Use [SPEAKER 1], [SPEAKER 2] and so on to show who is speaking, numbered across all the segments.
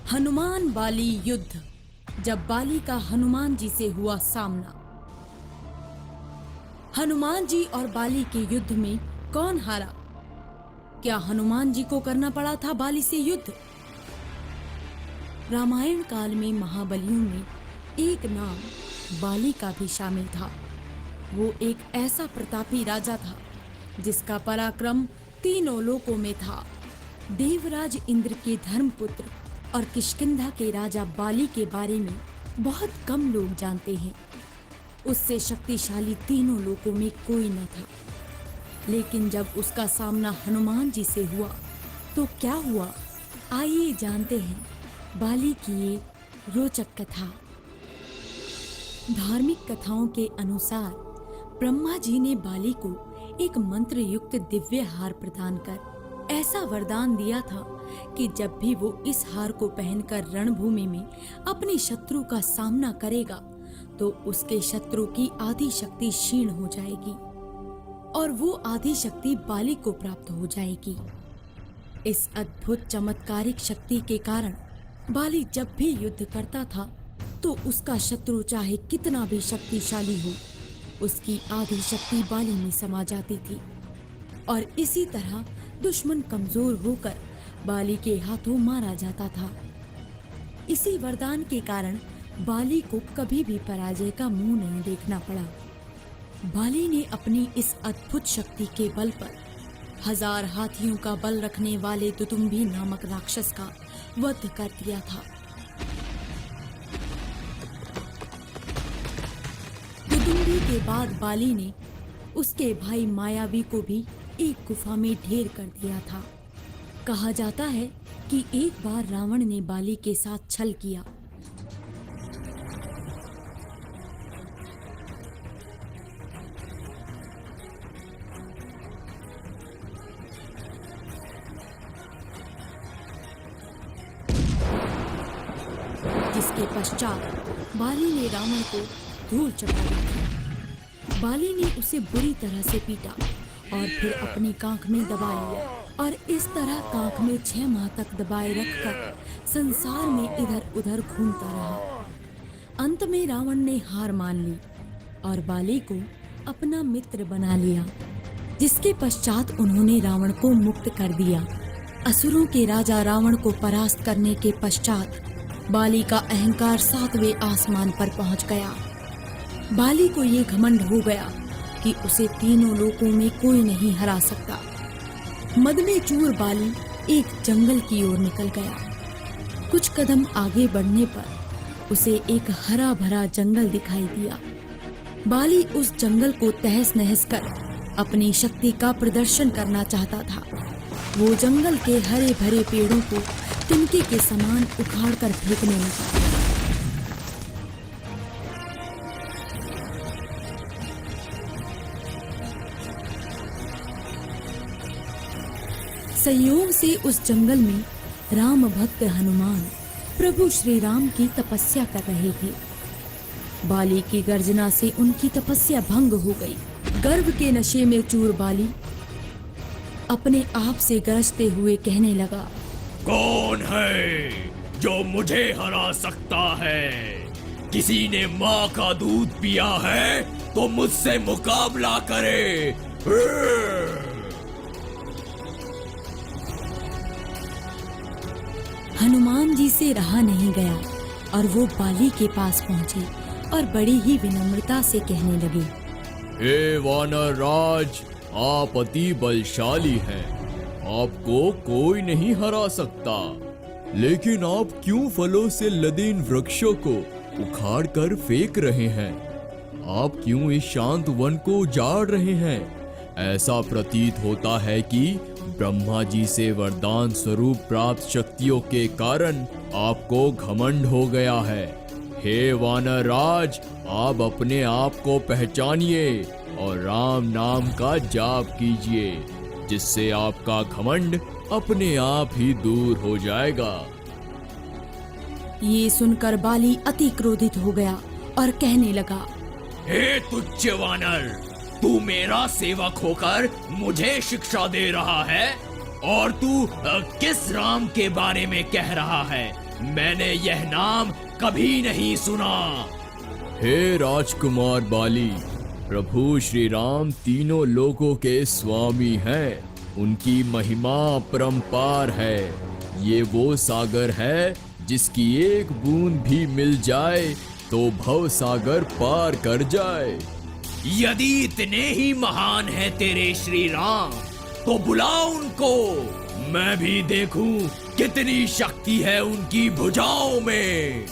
[SPEAKER 1] हनुमान बाली युद्ध। जब बाली का हनुमान जी से हुआ सामना। हनुमान जी और बाली के युद्ध में कौन हारा? क्या हनुमान जी को करना पड़ा था बाली से युद्ध? रामायण काल में महाबलियों में एक नाम बाली का भी शामिल था। वो एक ऐसा प्रतापी राजा था जिसका पराक्रम तीनों लोकों में था। देवराज इंद्र के धर्मपुत्र और किष्किंधा के राजा बाली के बारे में बहुत कम लोग जानते हैं। उससे शक्तिशाली तीनों लोकों में कोई न था। लेकिन जब उसका सामना हनुमान जी से हुआ तो क्या हुआ, आइए जानते हैं बाली की ये रोचक कथा। धार्मिक कथाओं के अनुसार ब्रह्मा जी ने बाली को एक मंत्र युक्त दिव्य हार प्रदान कर ऐसा वरदान दिया था कि जब भी वो इस हार को पहनकर रणभूमि में अपने शत्रु का सामना करेगा तो उसके शत्रु की आधी शक्ति क्षीण हो जाएगी और वो आधी शक्ति बाली को प्राप्त हो जाएगी। इस अद्भुत चमत्कारिक शक्ति के कारण बाली जब भी युद्ध करता था तो उसका शत्रु चाहे कितना भी शक्तिशाली हो, उसकी आधी शक्ति बाली में समा जाती थी और इसी तरह दुश्मन कमजोर होकर बाली के हाथों मारा जाता था। इसी वरदान के कारण बाली को कभी भी पराजय का मुंह नहीं देखना पड़ा। बाली ने अपनी इस अद्भुत शक्ति के बल पर 1000 हाथियों का बल रखने वाले दुदुम्बी नामक राक्षस का वध कर दिया था। दुदुम्बी के बाद बाली ने उसके भाई मायावी को भी एक गुफा में ढेर कर दिया था। कहा जाता है कि एक बार रावण ने बाली के साथ छल किया। जिसके पश्चात बाली ने रावण को धूल चटा दी। बाली ने उसे बुरी तरह से पीटा और फिर अपनी कांख में दबा लिया और इस तरह कांख में 6 माह तक दबाए रखकर संसार में इधर उधर घूमता रहा। अंत में रावण ने हार मान ली और बाली को अपना मित्र बना लिया, जिसके पश्चात उन्होंने रावण को मुक्त कर दिया। असुरों के राजा रावण को परास्त करने के पश्चात बाली का अहंकार 7वें आसमान पर पहुंच गया। बाली को ये घमंड हो गया कि उसे तीनों लोकों में कोई नहीं हरा सकता। मद में चूर बाली एक जंगल की ओर निकल गया। कुछ कदम आगे बढ़ने पर उसे एक हरा भरा जंगल दिखाई दिया। बाली उस जंगल को तहस नहस कर अपनी शक्ति का प्रदर्शन करना चाहता था। वो जंगल के हरे भरे पेड़ों को तिनके के समान उखाड़ कर फेंकने लगा। संयोग से उस जंगल में राम भक्त हनुमान प्रभु श्री राम की तपस्या कर रहे थे। बाली की गर्जना से उनकी तपस्या भंग हो गई। गर्व के नशे में चूर बाली अपने आप से गरजते हुए कहने लगा,
[SPEAKER 2] कौन है जो मुझे हरा सकता है? किसी ने माँ का दूध पिया है तो मुझसे मुकाबला करे।
[SPEAKER 1] हनुमान जी से रहा नहीं गया और वो बाली के पास पहुंचे और बड़ी ही विनम्रता से कहने लगे,
[SPEAKER 2] हे वानर राज, आप अति बलशाली हैं, आपको कोई नहीं हरा सकता। लेकिन आप क्यों फलों से लदे इन वृक्षों को उखाड़ कर फेंक रहे हैं? आप क्यों इस शांत वन को उजाड़ रहे हैं? ऐसा प्रतीत होता है कि ब्रह्मा जी से वरदान स्वरूप प्राप्त शक्तियों के कारण आपको घमंड हो गया है। हे वानर राज, आप अपने आप को पहचानिए और राम नाम का जाप कीजिए, जिससे आपका घमंड अपने आप ही दूर हो जाएगा।
[SPEAKER 1] ये सुनकर बाली अति क्रोधित हो गया और कहने लगा,
[SPEAKER 2] हे तुच्छ वानर, तू मेरा सेवक होकर मुझे शिक्षा दे रहा है और तू किस राम के बारे में कह रहा है?
[SPEAKER 3] मैंने यह नाम कभी नहीं सुना।
[SPEAKER 2] हे राजकुमार बाली, प्रभु श्री राम तीनों लोकों के स्वामी हैं। उनकी महिमा अपरंपार है। ये वो सागर है जिसकी एक बूंद भी मिल जाए तो भव सागर पार कर जाए।
[SPEAKER 3] यदि इतने ही महान है तेरे श्री राम तो बुलाओ उनको, मैं भी देखूं कितनी शक्ति है उनकी भुजाओं में।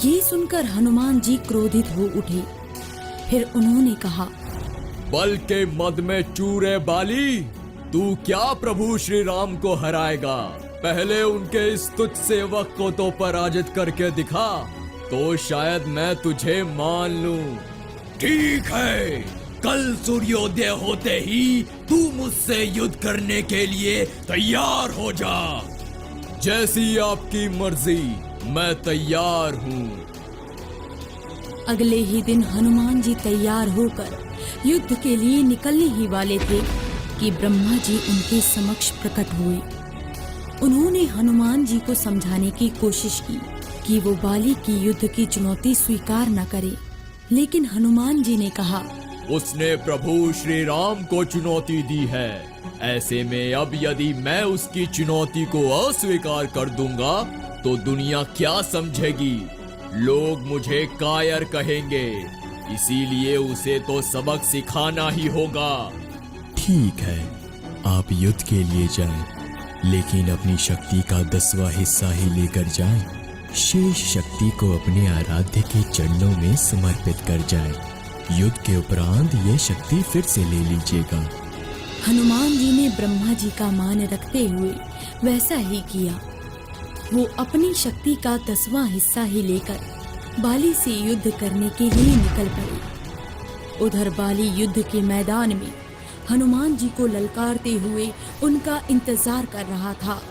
[SPEAKER 1] ये सुनकर हनुमान जी क्रोधित हो उठे। फिर उन्होंने कहा,
[SPEAKER 2] बल के मद में चूर है बाली, तू क्या प्रभु श्री राम को हराएगा? पहले उनके इस तुच्छ सेवक को तो पराजित करके दिखा, तो शायद मैं तुझे मान लूं।
[SPEAKER 3] ठीक है, कल सूर्योदय होते ही तू मुझसे युद्ध करने के लिए तैयार हो जा।
[SPEAKER 2] जैसी आपकी मर्जी, मैं तैयार हूँ।
[SPEAKER 1] अगले ही दिन हनुमान जी तैयार होकर युद्ध के लिए निकलने ही वाले थे कि ब्रह्मा जी उनके समक्ष प्रकट हुए। उन्होंने हनुमान जी को समझाने की कोशिश की कि वो बाली की युद्ध की चुनौती स्वीकार न करे, लेकिन हनुमान जी ने कहा,
[SPEAKER 2] उसने प्रभु श्री राम को चुनौती दी है। ऐसे में अब यदि मैं उसकी चुनौती को अस्वीकार कर दूंगा तो दुनिया क्या समझेगी? लोग मुझे कायर कहेंगे, इसीलिए उसे तो सबक सिखाना ही होगा।
[SPEAKER 4] ठीक है, आप युद्ध के लिए जाएं, लेकिन अपनी शक्ति का 10वां हिस्सा ही लेकर जाएं। शेष शक्ति को अपने आराध्य के चरणों में समर्पित कर जाएं। युद्ध के उपरांत ये शक्ति फिर से ले लीजिएगा।
[SPEAKER 1] हनुमान जी ने ब्रह्मा जी का मान रखते हुए वैसा ही किया। वो अपनी शक्ति का 10वां हिस्सा ही लेकर बाली से युद्ध करने के लिए निकल पड़े। उधर बाली युद्ध के मैदान में हनुमान जी को ललकारते हुए उनका इंतजार कर रहा था।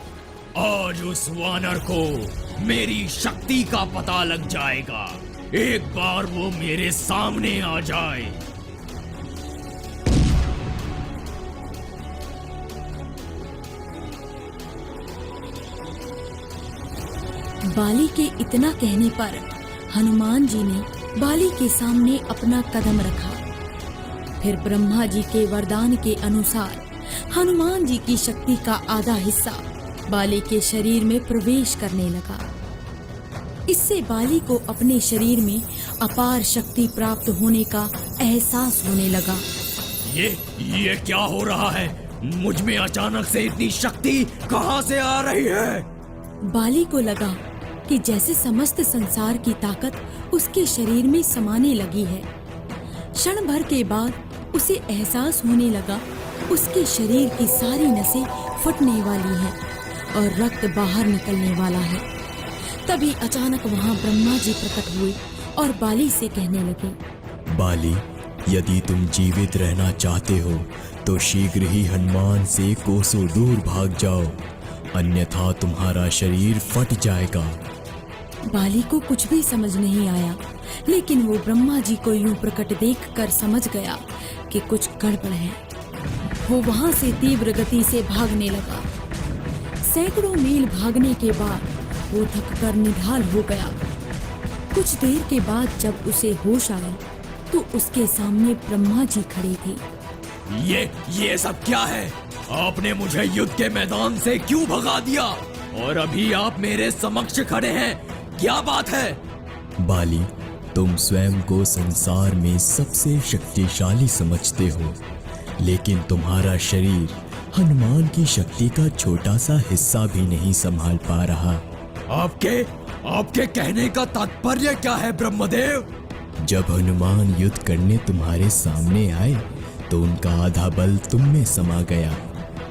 [SPEAKER 3] आज उस वानर को मेरी शक्ति का पता लग जाएगा, एक बार वो मेरे सामने आ जाए।
[SPEAKER 1] बाली के इतना कहने पर हनुमान जी ने बाली के सामने अपना कदम रखा। फिर ब्रह्मा जी के वरदान के अनुसार हनुमान जी की शक्ति का आधा हिस्सा बाली के शरीर में प्रवेश करने लगा। इससे बाली को अपने शरीर में अपार शक्ति प्राप्त होने का एहसास होने लगा।
[SPEAKER 3] ये क्या हो रहा है? मुझ में अचानक से इतनी शक्ति कहां से आ रही है?
[SPEAKER 1] बाली को लगा कि जैसे समस्त संसार की ताकत उसके शरीर में समाने लगी है। क्षण भर के बाद उसे एहसास होने लगा उसके शरीर की सारी नसें फटने वाली हैं और रक्त बाहर निकलने वाला है। तभी अचानक वहां ब्रह्मा जी प्रकट हुए और बाली से कहने लगे,
[SPEAKER 4] बाली, यदि तुम जीवित रहना चाहते हो तो शीघ्र ही हनुमान से कोसों दूर भाग जाओ, अन्यथा तुम्हारा शरीर फट जाएगा।
[SPEAKER 1] बाली को कुछ भी समझ नहीं आया, लेकिन वो ब्रह्मा जी को यूं प्रकट देखकर समझ गया कि कुछ गड़बड़ है। वो वहां से तीव्र गति से भागने लगा। सैकड़ों मील भागने के बाद वो थककर निढाल हो गया। कुछ देर के बाद जब उसे होश आया तो उसके सामने ब्रह्मा जी खड़े थे।
[SPEAKER 3] ये सब क्या है? आपने मुझे युद्ध के मैदान से क्यों भगा दिया और अभी आप मेरे समक्ष खड़े हैं? क्या बात है?
[SPEAKER 4] बाली, तुम स्वयं को संसार में सबसे शक्तिशाली समझते हो, लेकिन तुम्हारा शरीर हनुमान की शक्ति का छोटा सा हिस्सा भी नहीं संभाल पा रहा।
[SPEAKER 3] आपके कहने का तात्पर्य क्या है ब्रह्मदेव?
[SPEAKER 4] जब हनुमान युद्ध करने तुम्हारे सामने आए तो उनका आधा बल तुम में समा गया।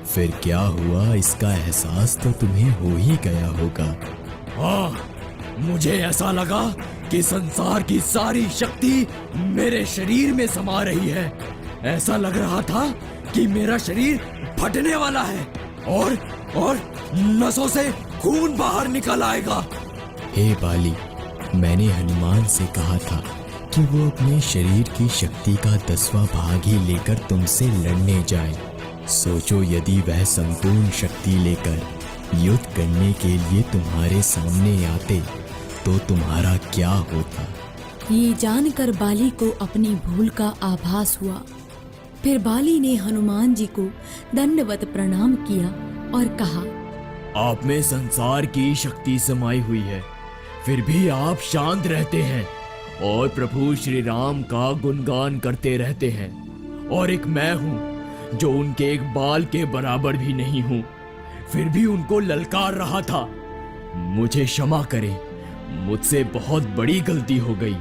[SPEAKER 4] फिर क्या हुआ इसका एहसास तो तुम्हें हो ही गया होगा।
[SPEAKER 3] हाँ, मुझे ऐसा लगा कि संसार की सारी शक्ति मेरे शरीर में समा रही है। ऐसा लग रहा था कि मेरा शरीर फटने वाला है और नसों से खून बाहर निकल आएगा।
[SPEAKER 4] हे बाली, मैंने हनुमान से कहा था कि वो अपने शरीर की शक्ति का 10वां भाग ही लेकर तुमसे लड़ने जाए। सोचो, यदि वह संपूर्ण शक्ति लेकर युद्ध करने के लिए तुम्हारे सामने आते तो तुम्हारा क्या होता।
[SPEAKER 1] ये जानकर बाली को अपनी भूल का आभास हुआ। फिर बाली ने हनुमान जी को दंडवत प्रणाम किया और कहा,
[SPEAKER 3] आप में संसार की शक्ति समाई हुई है, फिर भी आप शांत रहते हैं और प्रभु श्री राम का गुणगान करते रहते हैं। और एक मैं हूं जो उनके एक बाल के बराबर भी नहीं हूं, फिर भी उनको ललकार रहा था। मुझे क्षमा करें, मुझसे बहुत बड़ी गलती हो गई।